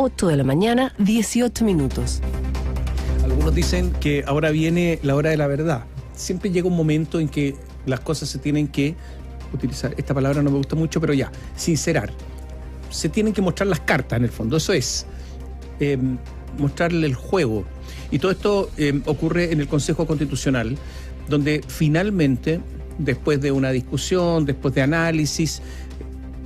8 de la mañana, 18 minutos. Algunos dicen que ahora viene la hora de la verdad. Siempre llega un momento en que las cosas se tienen que utilizar, esta palabra no me gusta mucho, pero ya, sincerar. Se tienen que mostrar las cartas en el fondo, eso es, mostrarle el juego. Y todo esto ocurre en el Consejo Constitucional, donde finalmente, después de una discusión, después de análisis,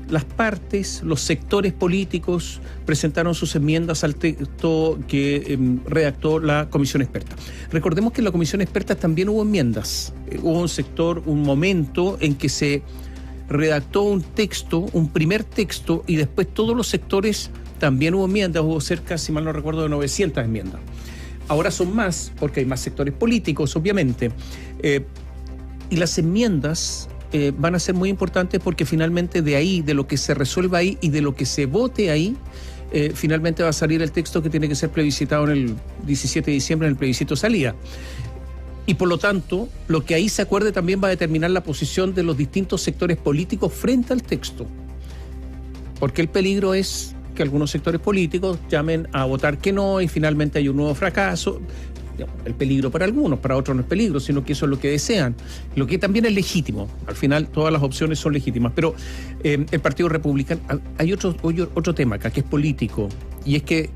las partes, los sectores políticos presentaron sus enmiendas al texto que redactó la comisión experta. Recordemos que en la comisión experta también hubo enmiendas. Hubo un sector, un momento en que se redactó un texto, un primer texto, y después todos los sectores también hubo enmiendas. Hubo cerca, si mal no recuerdo, de 900 enmiendas. Ahora son más, porque hay más sectores políticos, obviamente. Y las enmiendas van a ser muy importantes porque finalmente de ahí, de lo que se resuelva ahí y de lo que se vote ahí, finalmente va a salir el texto que tiene que ser plebiscitado en el 17 de diciembre en el plebiscito salida. Y por lo tanto, lo que ahí se acuerde también va a determinar la posición de los distintos sectores políticos frente al texto. Porque el peligro es que algunos sectores políticos llamen a votar que no y finalmente hay un nuevo fracaso. El peligro para algunos, para otros no es peligro, sino que eso es lo que desean, lo que también es legítimo. Al final todas las opciones son legítimas, pero el Partido Republicano, hay otro tema acá que es político, y es que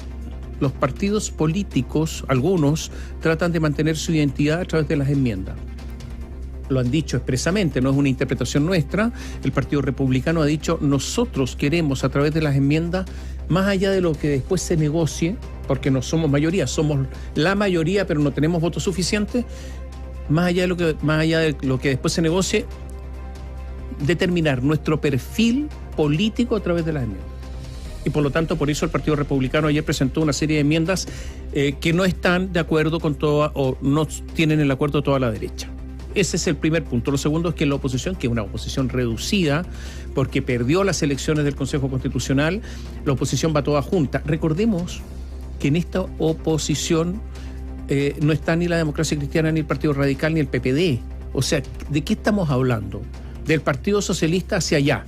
los partidos políticos, algunos, tratan de mantener su identidad a través de las enmiendas. Lo han dicho expresamente, no es una interpretación nuestra. El Partido Republicano ha dicho, nosotros queremos a través de las enmiendas, más allá de lo que después se negocie, porque no somos mayoría, somos la mayoría, pero no tenemos votos suficientes, más allá de lo que después se negocie, determinar nuestro perfil político a través de las enmiendas. Y por lo tanto, por eso el Partido Republicano ayer presentó una serie de enmiendas que no están de acuerdo con toda, o no tienen el acuerdo de toda la derecha. Ese es el primer punto. Lo segundo es que la oposición, que es una oposición reducida, porque perdió las elecciones del Consejo Constitucional, la oposición va toda junta. Recordemos que en esta oposición no está ni la Democracia Cristiana, ni el Partido Radical, ni el PPD. O sea, ¿de qué estamos hablando? Del Partido Socialista hacia allá.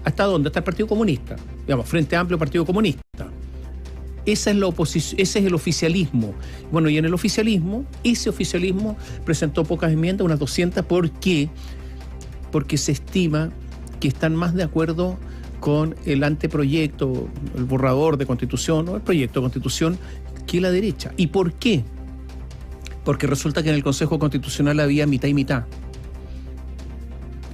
¿Hasta dónde? Hasta el Partido Comunista. Digamos, Frente Amplio, Partido Comunista. Esa es la oposición, ese es el oficialismo. Bueno, y en el oficialismo, ese oficialismo presentó pocas enmiendas, unas 200, ¿por qué? Porque se estima que están más de acuerdo con el anteproyecto, el borrador de constitución, o el proyecto de constitución, que la derecha. ¿Y por qué? Porque resulta que en el Consejo Constitucional había mitad y mitad.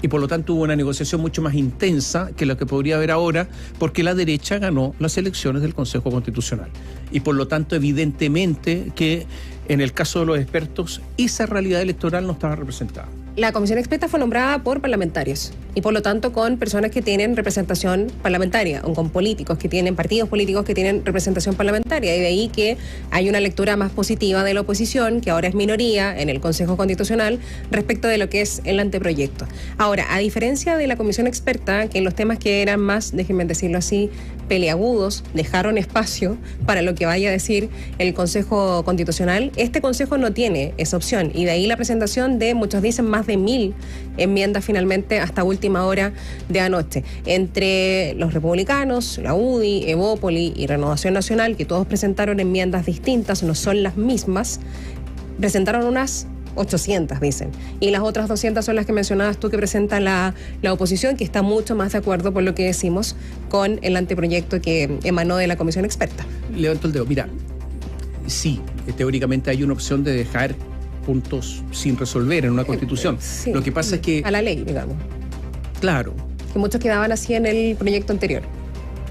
Y por lo tanto hubo una negociación mucho más intensa que la que podría haber ahora, porque la derecha ganó las elecciones del Consejo Constitucional. Y por lo tanto, evidentemente que en el caso de los expertos, esa realidad electoral no estaba representada. La comisión experta fue nombrada por parlamentarios y por lo tanto con personas que tienen representación parlamentaria o con políticos que tienen, partidos políticos que tienen representación parlamentaria, y de ahí que hay una lectura más positiva de la oposición, que ahora es minoría en el Consejo Constitucional, respecto de lo que es el anteproyecto. Ahora, a diferencia de la comisión experta, que en los temas que eran más, déjenme decirlo así, peleagudos, dejaron espacio para lo que vaya a decir el Consejo Constitucional, este Consejo no tiene esa opción, y de ahí la presentación de, muchos dicen, más de 1000 enmiendas finalmente hasta última hora de anoche. Entre los republicanos, la UDI, Evópoli y Renovación Nacional, que todos presentaron enmiendas distintas, no son las mismas, presentaron unas 800, dicen. Y las otras 200 son las que mencionabas tú, que presenta la oposición, que está mucho más de acuerdo, por lo que decimos, con el anteproyecto que emanó de la comisión experta. Levanto el dedo. Mira, sí, teóricamente hay una opción de dejar puntos sin resolver en una constitución. Sí, lo que pasa es que... a la ley, digamos. Claro. Que muchos quedaban así en el proyecto anterior,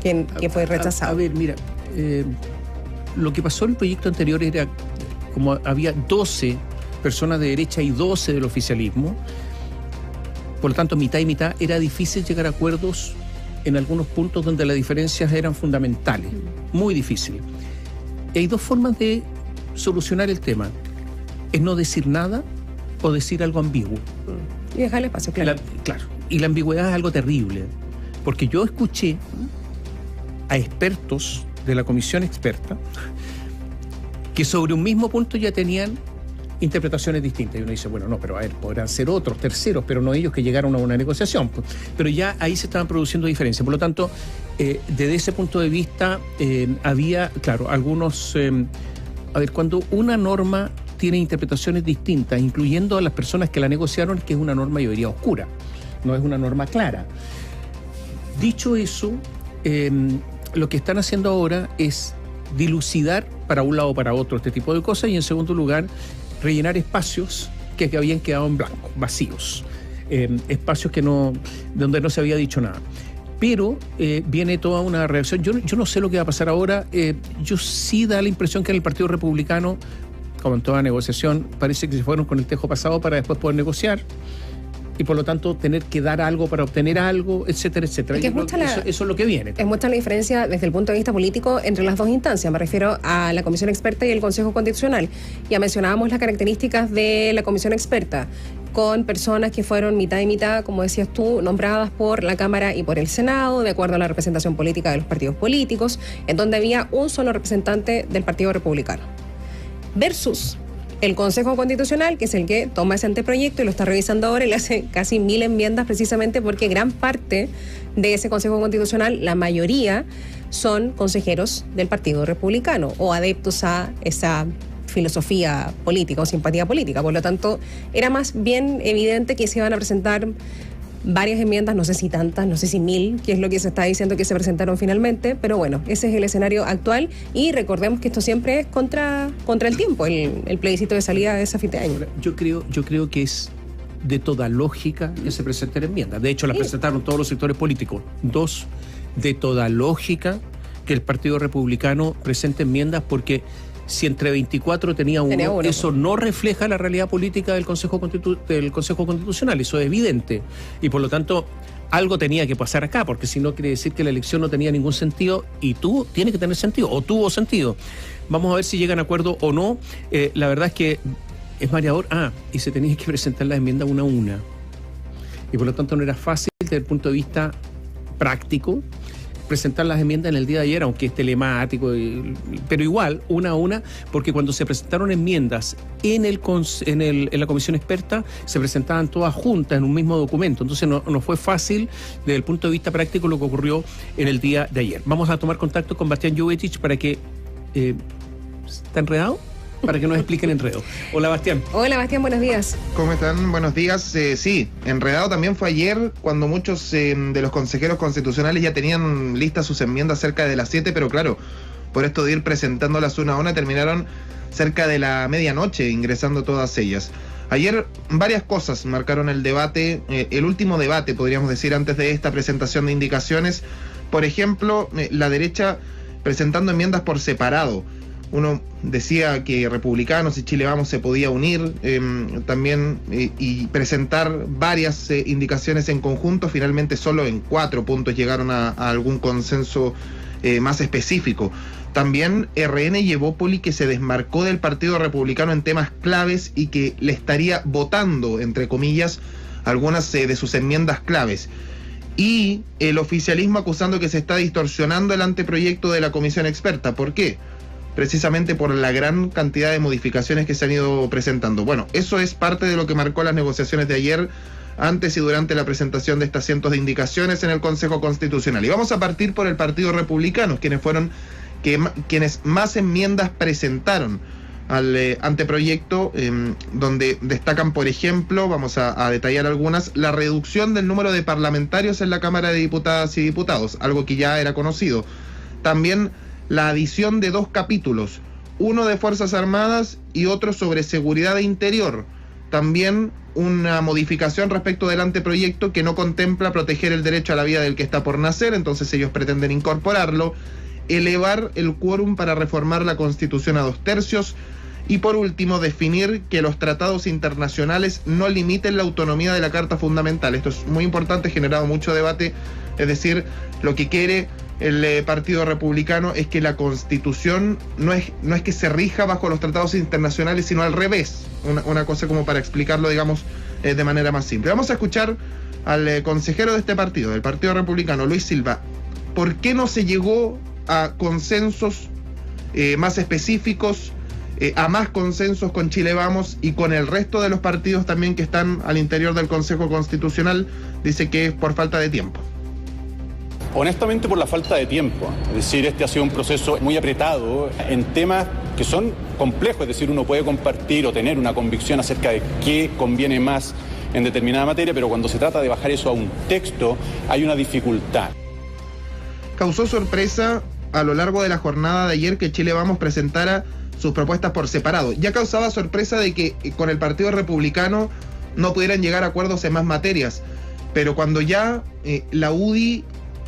que fue rechazado. A ver, mira, lo que pasó en el proyecto anterior era, como había 12 personas de derecha y 12 del oficialismo, por lo tanto mitad y mitad, era difícil llegar a acuerdos en algunos puntos donde las diferencias eran fundamentales, muy difícil. Y hay dos formas de solucionar el tema: es no decir nada o decir algo ambiguo. Y dejarle espacio, claro. Claro, y la ambigüedad es algo terrible, porque yo escuché a expertos de la comisión experta que sobre un mismo punto ya tenían interpretaciones distintas. Y uno dice, bueno, no, pero a ver, podrán ser otros, terceros, pero no ellos que llegaron a una negociación. Pero ya ahí se estaban produciendo diferencias. Por lo tanto, desde ese punto de vista, había, claro, algunos... a ver, cuando una norma tiene interpretaciones distintas, incluyendo a las personas que la negociaron, que es una norma mayoría oscura, no es una norma clara. Dicho eso, lo que están haciendo ahora es dilucidar para un lado o para otro este tipo de cosas y, en segundo lugar, rellenar espacios que habían quedado en blanco, vacíos, espacios donde no se había dicho nada. Pero viene toda una reacción. Yo no sé lo que va a pasar ahora. Yo sí da la impresión que en el Partido Republicano, como en toda negociación, parece que se fueron con el tejo pasado para después poder negociar y por lo tanto tener que dar algo para obtener algo, etcétera, etcétera. Eso es lo que viene. Es mucha la diferencia desde el punto de vista político entre las dos instancias. Me refiero a la Comisión Experta y el Consejo Constitucional. Ya mencionábamos las características de la Comisión Experta, con personas que fueron mitad y mitad, como decías tú, nombradas por la Cámara y por el Senado, de acuerdo a la representación política de los partidos políticos, en donde había un solo representante del Partido Republicano. Versus el Consejo Constitucional, que es el que toma ese anteproyecto y lo está revisando ahora y le hace casi 1000 enmiendas, precisamente porque gran parte de ese Consejo Constitucional, la mayoría, son consejeros del Partido Republicano o adeptos a esa filosofía política o simpatía política. Por lo tanto, era más bien evidente que se iban a presentar varias enmiendas, no sé si tantas, no sé si 1000, que es lo que se está diciendo que se presentaron finalmente, pero bueno, ese es el escenario actual y recordemos que esto siempre es contra el tiempo, el plebiscito de salida de ese fin de año. Yo creo que es de toda lógica que se presenten enmiendas. De hecho, las presentaron todos los sectores políticos. 2, de toda lógica que el Partido Republicano presente enmiendas, porque si entre 24 tenía uno, eso no refleja la realidad política del Consejo Constitucional, eso es evidente. Y por lo tanto, algo tenía que pasar acá, porque si no quiere decir que la elección no tenía ningún sentido, y tiene que tener sentido, o tuvo sentido. Vamos a ver si llegan a acuerdo o no. La verdad es que es mareador. Y se tenía que presentar la enmienda una a una. Y por lo tanto no era fácil desde el punto de vista práctico presentar las enmiendas en el día de ayer, aunque es telemático, pero igual, una a una, porque cuando se presentaron enmiendas en la comisión experta, se presentaban todas juntas en un mismo documento. Entonces no fue fácil desde el punto de vista práctico lo que ocurrió en el día de ayer. Vamos a tomar contacto con Bastián Jovetic para que... ¿Está enredado? Para que nos expliquen el enredo. Hola, Bastián. Hola, Bastián, buenos días. ¿Cómo están? Buenos días. Sí, enredado también fue ayer, cuando muchos de los consejeros constitucionales ya tenían listas sus enmiendas cerca de las 7, pero claro, por esto de ir presentándolas una a una, terminaron cerca de la medianoche ingresando todas ellas. Ayer varias cosas marcaron el debate, el último debate, podríamos decir, antes de esta presentación de indicaciones. Por ejemplo, la derecha presentando enmiendas por separado. Uno decía que Republicanos y Chile Vamos se podía unir también y presentar varias indicaciones en conjunto. Finalmente solo en 4 puntos llegaron a algún consenso más específico. También RN y Evópoli, que se desmarcó del Partido Republicano en temas claves y que le estaría votando, entre comillas, algunas de sus enmiendas claves. Y el oficialismo acusando que se está distorsionando el anteproyecto de la comisión experta. ¿Por qué? Precisamente por la gran cantidad de modificaciones que se han ido presentando. Bueno, eso es parte de lo que marcó las negociaciones de ayer, antes y durante la presentación de estas cientos de indicaciones en el Consejo Constitucional. Y vamos a partir por el Partido Republicano, quienes más enmiendas presentaron al anteproyecto, donde destacan, por ejemplo, vamos a detallar algunas, la reducción del número de parlamentarios en la Cámara de Diputadas y Diputados, algo que ya era conocido. También la adición de 2 capítulos, uno de Fuerzas Armadas y otro sobre seguridad e interior. También una modificación respecto del anteproyecto que no contempla proteger el derecho a la vida del que está por nacer, entonces ellos pretenden incorporarlo. Elevar el quórum para reformar la Constitución a 2/3 y por último definir que los tratados internacionales no limiten la autonomía de la Carta Fundamental. Esto es muy importante, ha generado mucho debate, es decir, lo que quiere el Partido Republicano es que la Constitución no es que se rija bajo los tratados internacionales, sino al revés, una cosa como para explicarlo, digamos, de manera más simple. Vamos a escuchar al consejero de este partido, del Partido Republicano, Luis Silva. ¿Por qué no se llegó a consensos más específicos a más consensos con Chile Vamos y con el resto de los partidos también que están al interior del Consejo Constitucional. Dice que es por falta de tiempo. Honestamente, por la falta de tiempo. Es decir, este ha sido un proceso muy apretado en temas que son complejos. Es decir, uno puede compartir o tener una convicción acerca de qué conviene más en determinada materia, pero cuando se trata de bajar eso a un texto, hay una dificultad. Causó sorpresa a lo largo de la jornada de ayer que Chile Vamos presentara sus propuestas por separado. Ya causaba sorpresa de que con el Partido Republicano no pudieran llegar a acuerdos en más materias, pero cuando ya la UDI,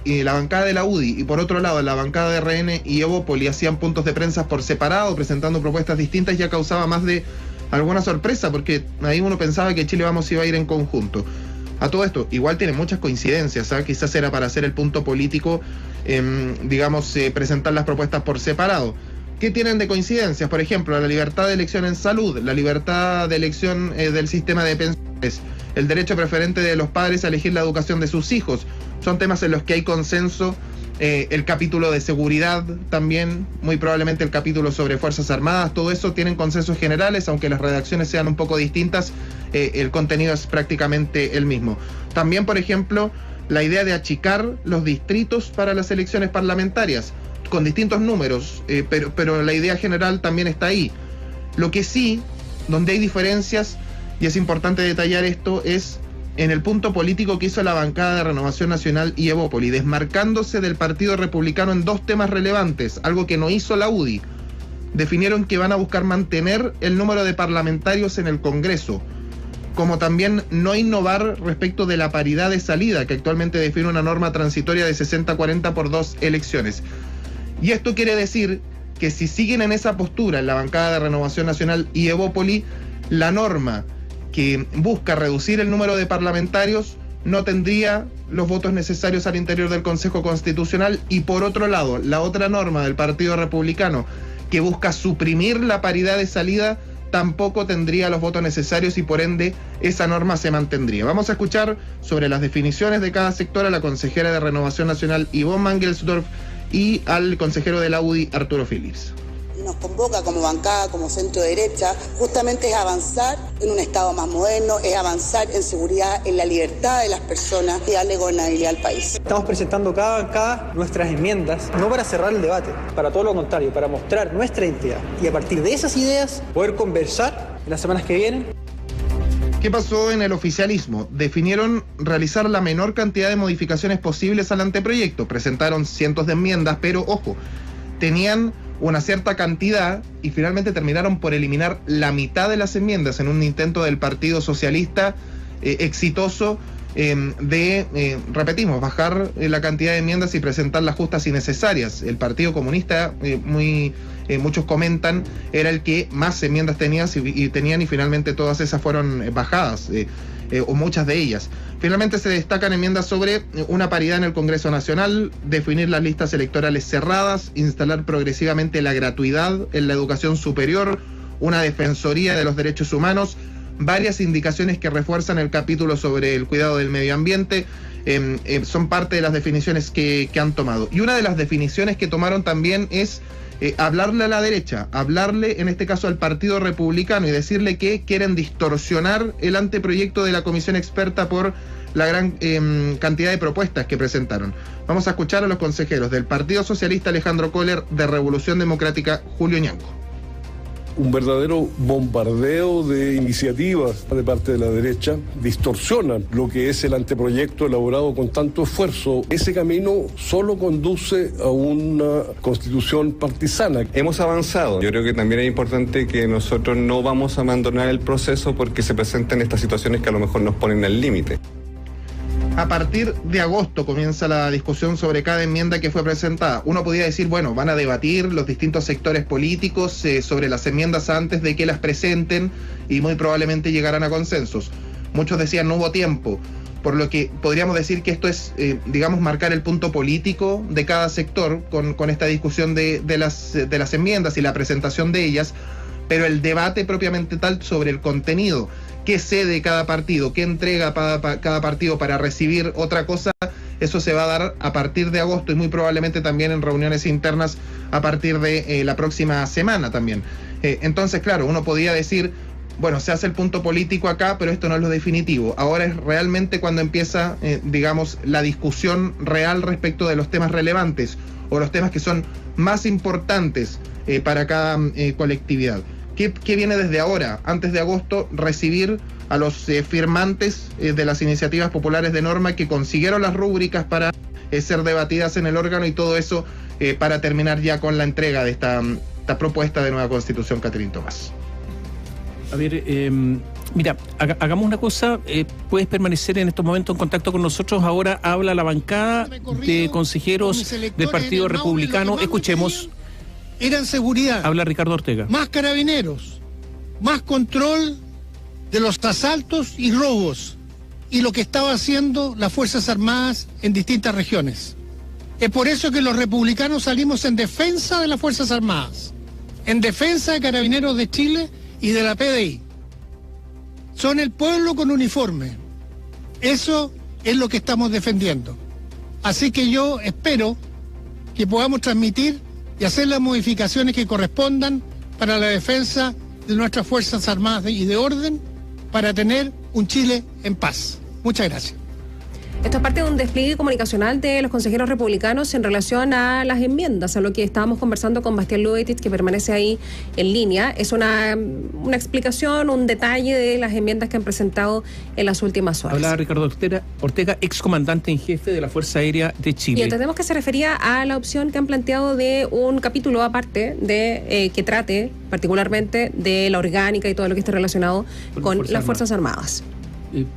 la bancada de la UDI y por otro lado la bancada de RN y Evópoli hacían puntos de prensa por separado, presentando propuestas distintas, ya causaba más de alguna sorpresa, porque ahí uno pensaba que Chile Vamos iba a ir en conjunto. A todo esto, igual tiene muchas coincidencias, ¿eh? Quizás era para hacer el punto político, presentar las propuestas por separado. ¿Qué tienen de coincidencias? Por ejemplo, la libertad de elección en salud, la libertad de elección del sistema de pensiones, el derecho preferente de los padres a elegir la educación de sus hijos. Son temas en los que hay consenso. El capítulo de seguridad también, muy probablemente el capítulo sobre Fuerzas Armadas, todo eso tienen consensos generales, aunque las redacciones sean un poco distintas, el contenido es prácticamente el mismo. También, por ejemplo, la idea de achicar los distritos para las elecciones parlamentarias, con distintos números, pero la idea general también está ahí. Lo que sí, donde hay diferencias, y es importante detallar esto, es en el punto político que hizo la bancada de Renovación Nacional y Evópoli, desmarcándose del Partido Republicano en dos temas relevantes, algo que no hizo la UDI. Definieron que van a buscar mantener el número de parlamentarios en el Congreso, como también no innovar respecto de la paridad de salida, que actualmente define una norma transitoria de 60-40 por 2 elecciones. Y esto quiere decir que si siguen en esa postura en la bancada de Renovación Nacional y Evópoli, la norma que busca reducir el número de parlamentarios no tendría los votos necesarios al interior del Consejo Constitucional, y por otro lado, la otra norma del Partido Republicano que busca suprimir la paridad de salida tampoco tendría los votos necesarios y por ende esa norma se mantendría. Vamos a escuchar sobre las definiciones de cada sector a la consejera de Renovación Nacional Yvonne Mangelsdorf y al consejero de la UDI Arturo Phillips. Nos convoca como bancada, como centro derecha, justamente es avanzar en un Estado más moderno, es avanzar en seguridad, en la libertad de las personas y darle gobernabilidad al país. Estamos presentando cada bancada nuestras enmiendas, no para cerrar el debate, para todo lo contrario, para mostrar nuestra identidad y a partir de esas ideas poder conversar en las semanas que vienen. ¿Qué pasó en el oficialismo? Definieron realizar la menor cantidad de modificaciones posibles al anteproyecto. Presentaron cientos de enmiendas, pero ojo, tenían una cierta cantidad y finalmente terminaron por eliminar la mitad de las enmiendas en un intento del Partido Socialista exitoso repetimos, bajar la cantidad de enmiendas y presentar las justas y necesarias. El Partido Comunista, muchos comentan, era el que más enmiendas tenían y finalmente todas esas fueron bajadas, o muchas de ellas. Finalmente se destacan enmiendas sobre una paridad en el Congreso Nacional, definir las listas electorales cerradas, instalar progresivamente la gratuidad en la educación superior, una defensoría de los derechos humanos, varias indicaciones que refuerzan el capítulo sobre el cuidado del medio ambiente, son parte de las definiciones que han tomado. Y una de las definiciones que tomaron también es hablarle a la derecha, hablarle en este caso al Partido Republicano y decirle que quieren distorsionar el anteproyecto de la comisión experta por la gran cantidad de propuestas que presentaron. Vamos a escuchar a los consejeros del Partido Socialista Alejandro Kohler, de Revolución Democrática Julio Ñanco. Un verdadero bombardeo de iniciativas de parte de la derecha, distorsionan lo que es el anteproyecto elaborado con tanto esfuerzo. Ese camino solo conduce a una constitución partisana. Hemos avanzado. Yo creo que también es importante que nosotros no vamos a abandonar el proceso porque se presentan estas situaciones que a lo mejor nos ponen al límite. A partir de agosto comienza la discusión sobre cada enmienda que fue presentada. Uno podría decir, bueno, van a debatir los distintos sectores políticos sobre las enmiendas antes de que las presenten y muy probablemente llegarán a consensos. Muchos decían no hubo tiempo, por lo que podríamos decir que esto es, marcar el punto político de cada sector con esta discusión de las enmiendas y la presentación de ellas, pero el debate propiamente tal sobre el contenido, qué cede cada partido, qué entrega cada partido para recibir otra cosa, eso se va a dar a partir de agosto y muy probablemente también en reuniones internas a partir de la próxima semana también. Entonces, claro, uno podía decir, bueno, se hace el punto político acá, pero esto no es lo definitivo. Ahora es realmente cuando empieza, digamos, la discusión real respecto de los temas relevantes o los temas que son más importantes para cada colectividad. ¿Qué viene desde ahora? Antes de agosto, recibir a los firmantes de las iniciativas populares de norma que consiguieron las rúbricas para ser debatidas en el órgano y todo eso para terminar ya con la entrega de esta propuesta de nueva constitución, Catherine Tomás. A ver, mira, hagamos una cosa, puedes permanecer en estos momentos en contacto con nosotros. Ahora habla la bancada de consejeros del Partido Republicano. Escuchemos. Eran seguridad. Habla Ricardo Ortega. Más carabineros, más control de los asaltos y robos y lo que estaba haciendo las Fuerzas Armadas en distintas regiones. Es por eso que los republicanos salimos en defensa de las Fuerzas Armadas, en defensa de Carabineros de Chile y de la PDI. Son el pueblo con uniforme. Eso es lo que estamos defendiendo. Así que yo espero que podamos transmitir y hacer las modificaciones que correspondan para la defensa de nuestras Fuerzas Armadas y de orden para tener un Chile en paz. Muchas gracias. Esto es parte de un despliegue comunicacional de los consejeros republicanos en relación a las enmiendas, a lo que estábamos conversando con Bastián Lubetitz, que permanece ahí en línea. Es una explicación, un detalle de las enmiendas que han presentado en las últimas horas. Hablaba Ricardo Ortega, excomandante en jefe de la Fuerza Aérea de Chile. Y entendemos que se refería a la opción que han planteado de un capítulo aparte de que trate particularmente de la orgánica y todo lo que esté relacionado con las Fuerzas Armadas.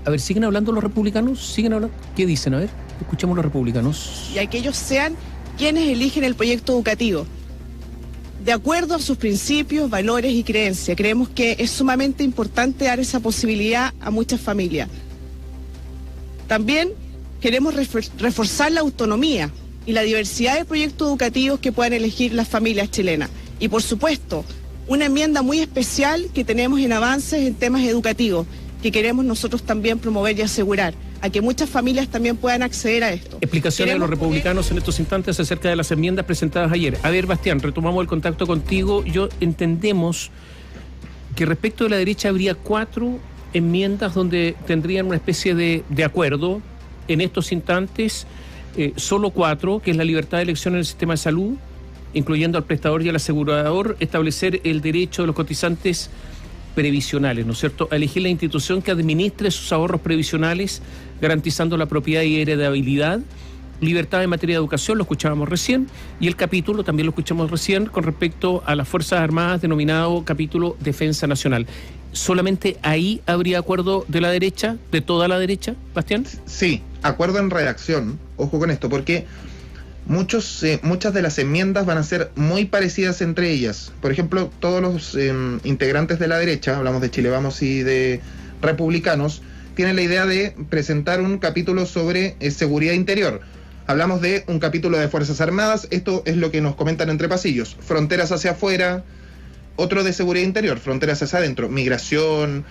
A ver, ¿siguen hablando los republicanos? ¿Siguen hablando? ¿Qué dicen? A ver, escuchemos los republicanos. Y a que ellos sean quienes eligen el proyecto educativo, de acuerdo a sus principios, valores y creencias. Creemos que es sumamente importante dar esa posibilidad a muchas familias. También queremos reforzar la autonomía y la diversidad de proyectos educativos que puedan elegir las familias chilenas. Y por supuesto, una enmienda muy especial que tenemos en avances en temas educativos, que queremos nosotros también promover y asegurar, a que muchas familias también puedan acceder a esto. Explicaciones de los republicanos en estos instantes acerca de las enmiendas presentadas ayer. A ver, Bastián, retomamos el contacto contigo. Entendemos que respecto de la derecha habría 4 enmiendas donde tendrían una especie de acuerdo. En estos instantes, solo 4, que es la libertad de elección en el sistema de salud, incluyendo al prestador y al asegurador, establecer el derecho de los cotizantes previsionales, ¿no es cierto?, a elegir la institución que administre sus ahorros previsionales, garantizando la propiedad y heredabilidad, libertad en materia de educación, lo escuchábamos recién, y el capítulo, también lo escuchamos recién, con respecto a las Fuerzas Armadas, denominado capítulo Defensa Nacional. ¿Solamente ahí habría acuerdo de la derecha, de toda la derecha, Bastián? Sí, acuerdo en redacción, ojo con esto, porque muchas de las enmiendas van a ser muy parecidas entre ellas. Por ejemplo, todos los integrantes de la derecha, hablamos de Chile Vamos y de republicanos, tienen la idea de presentar un capítulo sobre seguridad interior. Hablamos de un capítulo de Fuerzas Armadas, esto es lo que nos comentan entre pasillos. Fronteras hacia afuera, otro de seguridad interior, fronteras hacia adentro, migración.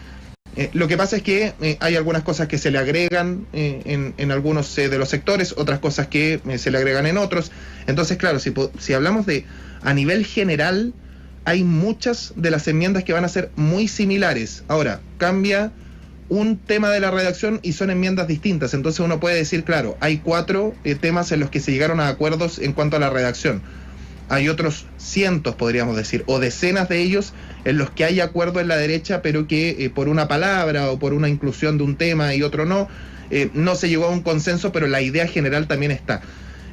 Lo que pasa es que hay algunas cosas que se le agregan en algunos de los sectores, otras cosas que se le agregan en otros. Entonces, claro, si hablamos de a nivel general, hay muchas de las enmiendas que van a ser muy similares. Ahora, cambia un tema de la redacción y son enmiendas distintas. Entonces uno puede decir, claro, hay 4 temas en los que se llegaron a acuerdos en cuanto a la redacción. Hay otros cientos, podríamos decir, o decenas de ellos en los que hay acuerdo en la derecha, pero que por una palabra o por una inclusión de un tema y otro no se llegó a un consenso, pero la idea general también está.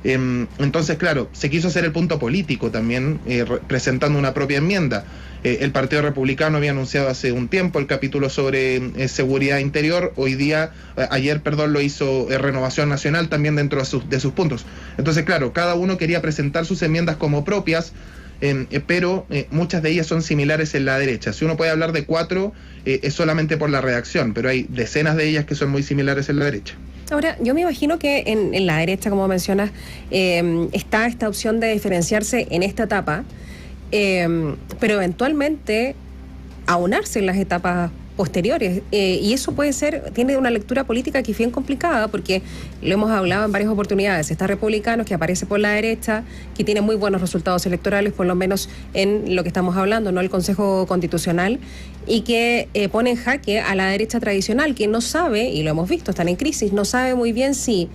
Entonces, claro, se quiso hacer el punto político también, presentando una propia enmienda. El Partido Republicano había anunciado hace un tiempo el capítulo sobre seguridad interior. Ayer lo hizo Renovación Nacional también dentro de sus puntos. Entonces, claro, cada uno quería presentar sus enmiendas como propias, pero muchas de ellas son similares en la derecha. Si uno puede hablar de 4, es solamente por la redacción, pero hay decenas de ellas que son muy similares en la derecha. Ahora, yo me imagino que en la derecha, como mencionas, está esta opción de diferenciarse en esta etapa, pero eventualmente aunarse en las etapas posteriores, y eso tiene una lectura política que es bien complicada, porque lo hemos hablado en varias oportunidades. Está Republicanos, que aparece por la derecha, que tiene muy buenos resultados electorales, por lo menos en lo que estamos hablando, ¿no? El Consejo Constitucional, y que pone en jaque a la derecha tradicional, que no sabe, y lo hemos visto, están en crisis, no sabe muy bien si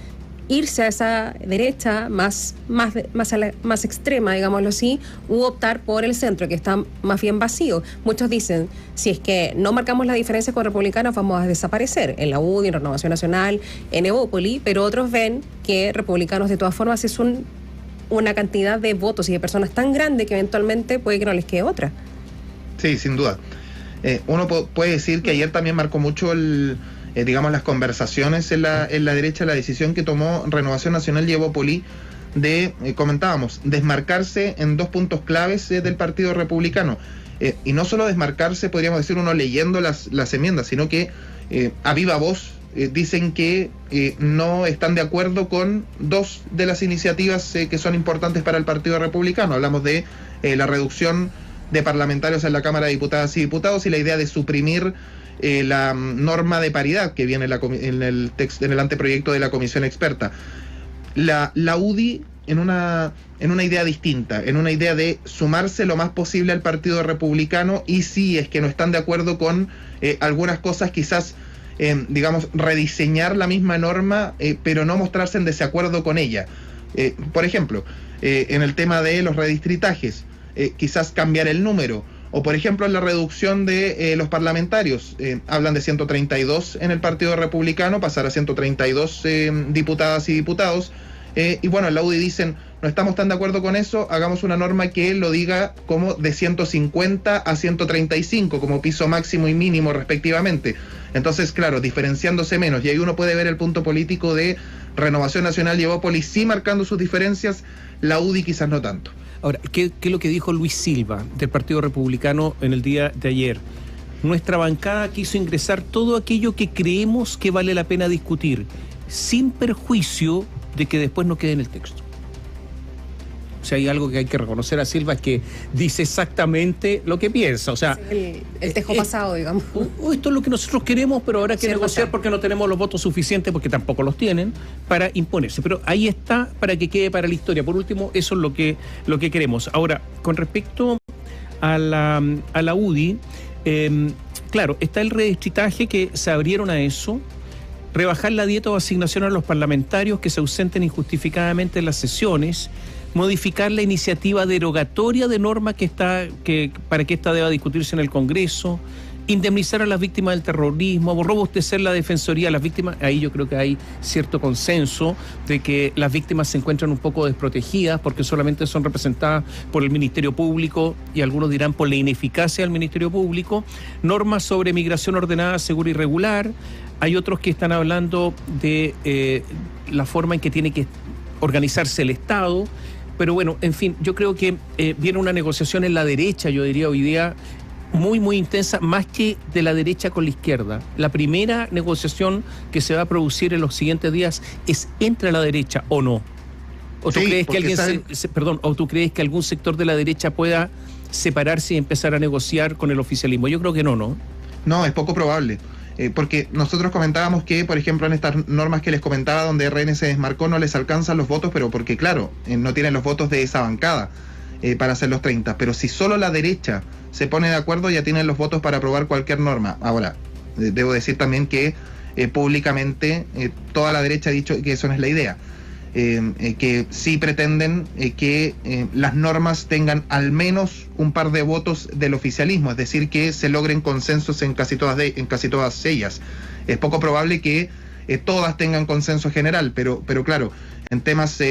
irse a esa derecha más extrema, digámoslo así, u optar por el centro, que está más bien vacío. Muchos dicen, si es que no marcamos la diferencia con Republicanos, vamos a desaparecer en la UDI, en Renovación Nacional, en Evópoli, pero otros ven que Republicanos de todas formas es una cantidad de votos y de personas tan grande que eventualmente puede que no les quede otra. Sí, sin duda. Uno puede decir que ayer también marcó mucho digamos, las conversaciones en la derecha, la decisión que tomó Renovación Nacional y Evópoli de, comentábamos, desmarcarse en 2 puntos claves del Partido Republicano. Y no solo desmarcarse, podríamos decir uno leyendo las enmiendas, sino que a viva voz dicen que no están de acuerdo con 2 de las iniciativas que son importantes para el Partido Republicano. Hablamos de la reducción de parlamentarios en la Cámara de Diputadas y Diputados y la idea de suprimir la norma de paridad que viene en el anteproyecto de la comisión experta. La UDI en una idea distinta, en una idea de sumarse lo más posible al Partido Republicano, y si es que no están de acuerdo con algunas cosas, quizás digamos rediseñar la misma norma, pero no mostrarse en desacuerdo con ella. Por ejemplo, en el tema de los redistritajes, quizás cambiar el número. O, por ejemplo, en la reducción de los parlamentarios. Hablan de 132 en el Partido Republicano, pasar a 132 diputadas y diputados. Y bueno, en la UDI dicen, no estamos tan de acuerdo con eso, hagamos una norma que lo diga como de 150 a 135, como piso máximo y mínimo respectivamente. Entonces, claro, diferenciándose menos. Y ahí uno puede ver el punto político de Renovación Nacional y Evópoli, sí marcando sus diferencias, la UDI quizás no tanto. Ahora, ¿qué es lo que dijo Luis Silva del Partido Republicano en el día de ayer? Nuestra bancada quiso ingresar todo aquello que creemos que vale la pena discutir, sin perjuicio de que después no quede en el texto. O sea, hay algo que hay que reconocer a Silva, es que dice exactamente lo que piensa. O sea, el tejo pasado, digamos. Esto es lo que nosotros queremos, pero ahora hay que negociar porque no tenemos los votos suficientes, porque tampoco los tienen, para imponerse. Pero ahí está, para que quede para la historia. Por último, eso es lo que queremos. Ahora, con respecto a la UDI, claro, está el redistritaje, que se abrieron a eso. Rebajar la dieta o asignación a los parlamentarios que se ausenten injustificadamente en las sesiones. Modificar la iniciativa derogatoria de norma para que esta deba discutirse en el Congreso, indemnizar a las víctimas del terrorismo, robustecer la defensoría a las víctimas. Ahí yo creo que hay cierto consenso de que las víctimas se encuentran un poco desprotegidas porque solamente son representadas por el Ministerio Público, y algunos dirán por la ineficacia del Ministerio Público. Normas sobre migración ordenada, segura y regular. Hay otros que están hablando de la forma en que tiene que organizarse el Estado. Pero bueno, en fin, yo creo que viene una negociación en la derecha, yo diría hoy día, muy, muy intensa, más que de la derecha con la izquierda. La primera negociación que se va a producir en los siguientes días es entre la derecha o no. ¿O tú crees que alguien o tú crees que algún sector de la derecha pueda separarse y empezar a negociar con el oficialismo? Yo creo que no. No, es poco probable. Porque nosotros comentábamos que, por ejemplo, en estas normas que les comentaba, donde RN se desmarcó, no les alcanzan los votos, pero porque, claro, no tienen los votos de esa bancada para hacer los 30. Pero si solo la derecha se pone de acuerdo, ya tienen los votos para aprobar cualquier norma. Ahora, debo decir también que públicamente toda la derecha ha dicho que eso no es la idea. Que sí pretenden que las normas tengan al menos un par de votos del oficialismo, es decir, que se logren consensos en casi todas ellas. Es poco probable que todas tengan consenso general, pero claro, en temas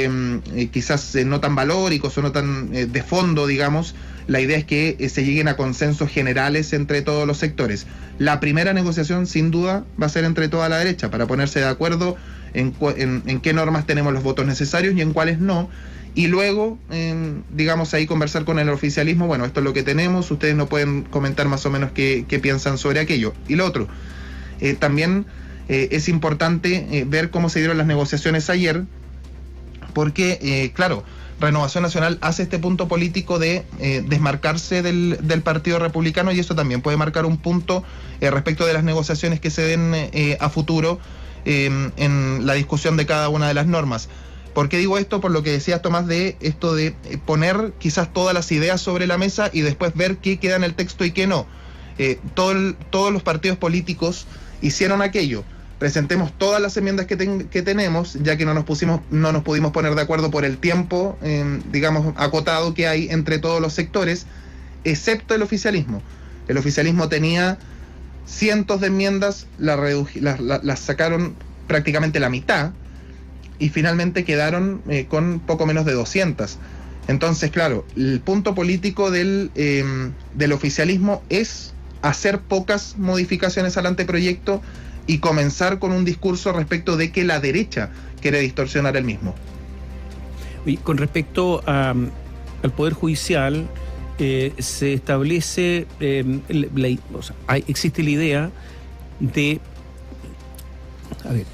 quizás no tan valóricos o no tan de fondo, digamos, la idea es que se lleguen a consensos generales entre todos los sectores. La primera negociación, sin duda, va a ser entre toda la derecha, para ponerse de acuerdo en qué normas tenemos los votos necesarios y en cuáles no, y luego, digamos, ahí conversar con el oficialismo. Bueno, esto es lo que tenemos, ustedes no pueden comentar más o menos qué piensan sobre aquello. Y lo otro, también es importante ver cómo se dieron las negociaciones ayer, porque, claro, Renovación Nacional hace este punto político de desmarcarse del Partido Republicano, y eso también puede marcar un punto respecto de las negociaciones que se den a futuro en la discusión de cada una de las normas. ¿Por qué digo esto? Por lo que decías, Tomás, de esto de poner quizás todas las ideas sobre la mesa y después ver qué queda en el texto y qué no. Todos los partidos políticos hicieron aquello. Presentemos todas las enmiendas que tenemos, ya que no nos pudimos poner de acuerdo por el tiempo, digamos, acotado que hay entre todos los sectores, excepto el oficialismo. El oficialismo tenía cientos de enmiendas, las sacaron prácticamente la mitad, y finalmente quedaron con poco menos de 200. Entonces, claro, el punto político del oficialismo es hacer pocas modificaciones al anteproyecto y comenzar con un discurso respecto de que la derecha quiere distorsionar el mismo. Y con respecto al Poder Judicial, se establece, existe la idea de,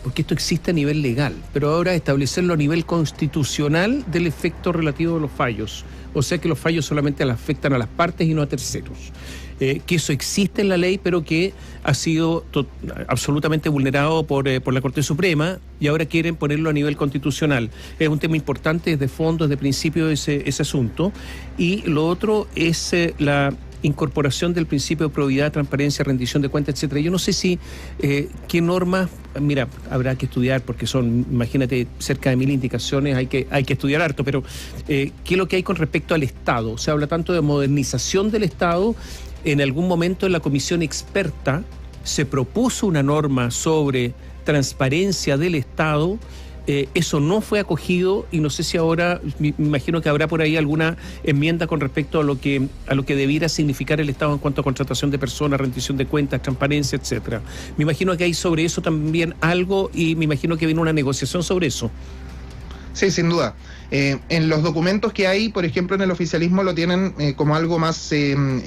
porque esto existe a nivel legal, pero ahora establecerlo a nivel constitucional del efecto relativo de los fallos. O sea que los fallos solamente afectan a las partes y no a terceros. Que eso existe en la ley, pero que ha sido absolutamente vulnerado por la Corte Suprema, y ahora quieren ponerlo a nivel constitucional. Es un tema importante desde fondo, desde principio ese asunto. Y lo otro es la incorporación del principio de probidad, transparencia, rendición de cuentas, etcétera. Yo no sé si qué normas, mira, habrá que estudiar porque son, imagínate, cerca de 1000 indicaciones, hay que estudiar harto, pero ¿qué es lo que hay con respecto al Estado? Se habla tanto de modernización del Estado. En algún momento en la comisión experta se propuso una norma sobre transparencia del Estado. Eso no fue acogido, y no sé si ahora, me imagino que habrá por ahí alguna enmienda con respecto a lo que debiera significar el Estado en cuanto a contratación de personas, rendición de cuentas, transparencia, etcétera. Me imagino que hay sobre eso también algo, y me imagino que viene una negociación sobre eso. Sí, sin duda. En los documentos que hay, por ejemplo, en el oficialismo lo tienen como algo más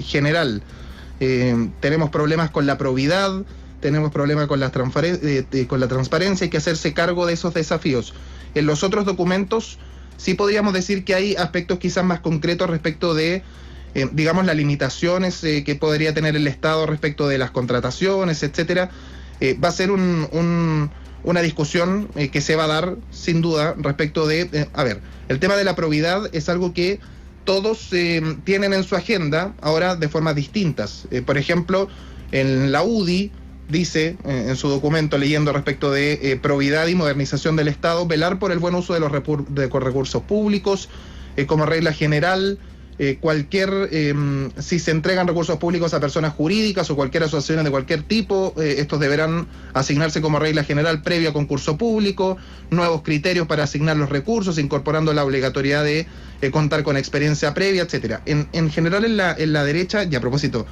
general. Tenemos problemas con la probidad, tenemos problemas con la transparencia, hay que hacerse cargo de esos desafíos. En los otros documentos sí podríamos decir que hay aspectos quizás más concretos respecto de, digamos, las limitaciones que podría tener el Estado respecto de las contrataciones, etcétera. Va a ser una discusión que se va a dar sin duda respecto de, el tema de la probidad es algo que todos tienen en su agenda ahora de formas distintas. Por ejemplo, en la UDI dice en su documento, leyendo respecto de probidad y modernización del Estado, velar por el buen uso de los recursos públicos como regla general. Si se entregan recursos públicos a personas jurídicas o cualquier asociación de cualquier tipo, estos deberán asignarse como regla general previo a concurso público, nuevos criterios para asignar los recursos, incorporando la obligatoriedad de contar con experiencia previa, etcétera. En general en la derecha, y a propósito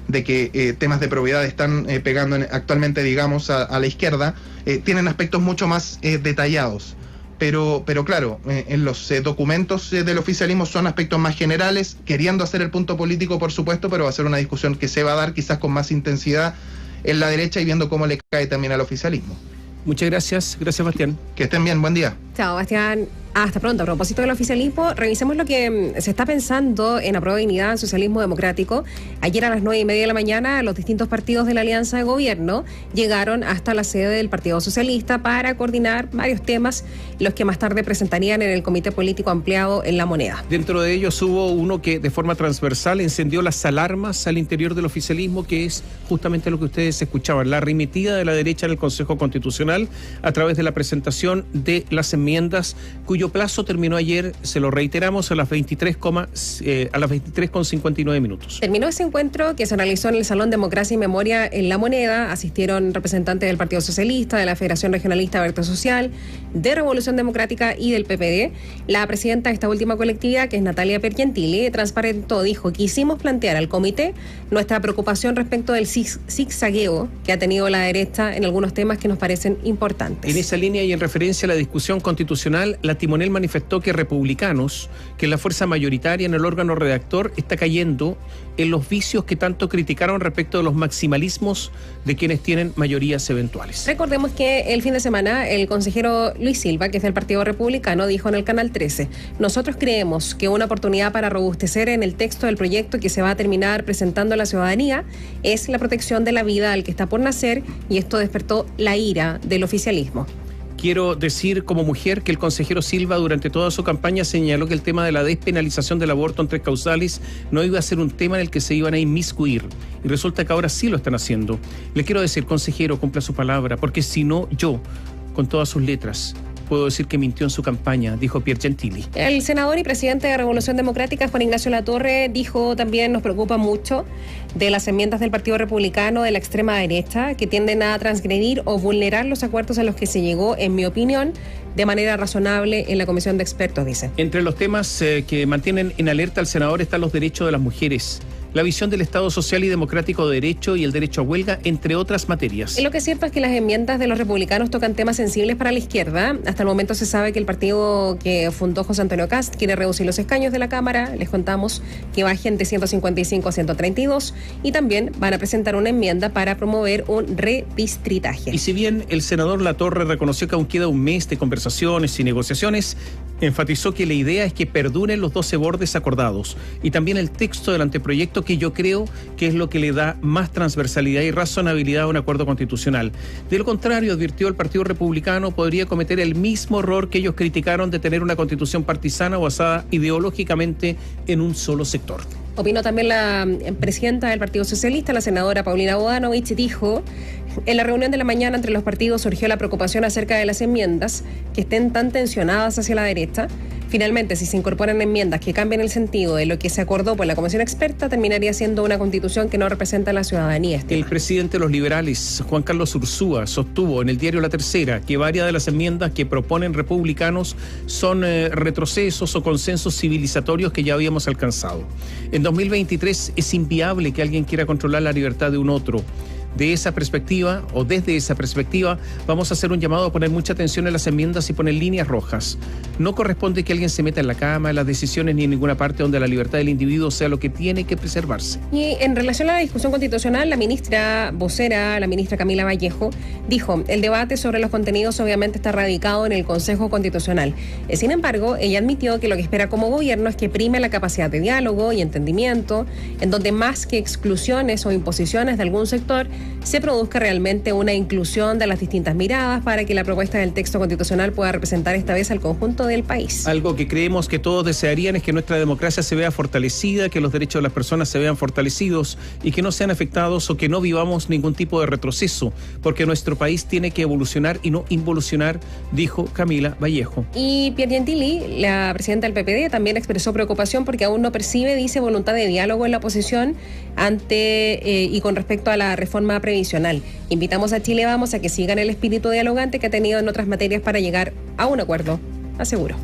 de que temas de probidad están pegando actualmente, digamos, a la izquierda, tienen aspectos mucho más detallados. Pero claro, en los documentos del oficialismo son aspectos más generales, queriendo hacer el punto político, por supuesto, pero va a ser una discusión que se va a dar quizás con más intensidad en la derecha y viendo cómo le cae también al oficialismo. Muchas gracias. Gracias, Bastián. Que estén bien. Buen día. Chao, Bastián. Hasta pronto. A propósito del oficialismo, revisemos lo que se está pensando en Aprueba Dignidad, Socialismo Democrático. Ayer a las 9:30 de la mañana, los distintos partidos de la Alianza de Gobierno llegaron hasta la sede del Partido Socialista para coordinar varios temas, los que más tarde presentarían en el Comité Político Ampliado en La Moneda. Dentro de ellos hubo uno que de forma transversal encendió las alarmas al interior del oficialismo, que es justamente lo que ustedes escuchaban, la arremetida de la derecha en el Consejo Constitucional a través de la presentación de las enmiendas, cuyo plazo terminó ayer, se lo reiteramos, a las 23:59 minutos. Terminó ese encuentro que se analizó en el Salón Democracia y Memoria en La Moneda. Asistieron representantes del Partido Socialista, de la Federación Regionalista Verde Social, de Revolución Democrática y del PPD. La presidenta de esta última colectividad, que es Natalia Pergentili, transparentó, dijo: quisimos plantear al comité nuestra preocupación respecto del zigzagueo que ha tenido la derecha en algunos temas que nos parecen importantes. En esa línea y en referencia a la discusión constitucional, la Timonel manifestó que Republicanos, que es la fuerza mayoritaria en el órgano redactor, está cayendo en los vicios que tanto criticaron respecto de los maximalismos de quienes tienen mayorías eventuales. Recordemos que el fin de semana el consejero Luis Silva, que es del Partido Republicano, dijo en el Canal 13: nosotros creemos que una oportunidad para robustecer en el texto del proyecto que se va a terminar presentando a la ciudadanía es la protección de la vida al que está por nacer, y esto despertó la ira del oficialismo. Quiero decir como mujer que el consejero Silva durante toda su campaña señaló que el tema de la despenalización del aborto en 3 causales no iba a ser un tema en el que se iban a inmiscuir. Y resulta que ahora sí lo están haciendo. Le quiero decir, consejero, cumpla su palabra, porque si no, yo, con todas sus letras, puedo decir que mintió en su campaña, dijo Pierre Gentili. El senador y presidente de Revolución Democrática, Juan Ignacio Latorre, dijo también: nos preocupa mucho de las enmiendas del Partido Republicano de la extrema derecha que tienden a transgredir o vulnerar los acuerdos a los que se llegó, en mi opinión, de manera razonable en la comisión de expertos, dice. Entre los temas que mantienen en alerta al senador están los derechos de las mujeres, la visión del Estado social y democrático de derecho y el derecho a huelga, entre otras materias. Lo que es cierto es que las enmiendas de los republicanos tocan temas sensibles para la izquierda. Hasta el momento se sabe que el partido que fundó José Antonio Kast quiere reducir los escaños de la Cámara. Les contamos que bajen de 155 a 132, y también van a presentar una enmienda para promover un redistritaje. Y si bien el senador Latorre reconoció que aún queda un mes de conversaciones y negociaciones, enfatizó que la idea es que perduren los 12 bordes acordados y también el texto del anteproyecto, que yo creo que es lo que le da más transversalidad y razonabilidad a un acuerdo constitucional. De lo contrario, advirtió, el Partido Republicano podría cometer el mismo error que ellos criticaron de tener una constitución partisana basada ideológicamente en un solo sector. Opinó también la presidenta del Partido Socialista, la senadora Paulina Bodanovich, dijo: en la reunión de la mañana entre los partidos surgió la preocupación acerca de las enmiendas que estén tan tensionadas hacia la derecha. Finalmente, si se incorporan enmiendas que cambien el sentido de lo que se acordó por la comisión experta, terminaría siendo una constitución que no representa a la ciudadanía. El presidente de los liberales, Juan Carlos Ursúa, sostuvo en el diario La Tercera que varias de las enmiendas que proponen republicanos son retrocesos o consensos civilizatorios que ya habíamos alcanzado. En 2023 es inviable que alguien quiera controlar la libertad de un otro. De esa perspectiva, o desde esa perspectiva, vamos a hacer un llamado a poner mucha atención en las enmiendas y poner líneas rojas. No corresponde que alguien se meta en la cama, en las decisiones, ni en ninguna parte donde la libertad del individuo sea lo que tiene que preservarse. Y en relación a la discusión constitucional, la ministra vocera, la ministra Camila Vallejo, dijo: el debate sobre los contenidos obviamente está radicado en el Consejo Constitucional. Sin embargo, ella admitió que lo que espera como gobierno es que prime la capacidad de diálogo y entendimiento, en donde más que exclusiones o imposiciones de algún sector, se produzca realmente una inclusión de las distintas miradas para que la propuesta del texto constitucional pueda representar esta vez al conjunto del país. Algo que creemos que todos desearían es que nuestra democracia se vea fortalecida, que los derechos de las personas se vean fortalecidos y que no sean afectados o que no vivamos ningún tipo de retroceso, porque nuestro país tiene que evolucionar y no involucionar, dijo Camila Vallejo. Y Pierre Gentili, la presidenta del PPD, también expresó preocupación porque aún no percibe, dice, voluntad de diálogo en la oposición y con respecto a la reforma previsional. Invitamos a Chile Vamos a que sigan el espíritu dialogante que ha tenido en otras materias para llegar a un acuerdo, aseguró.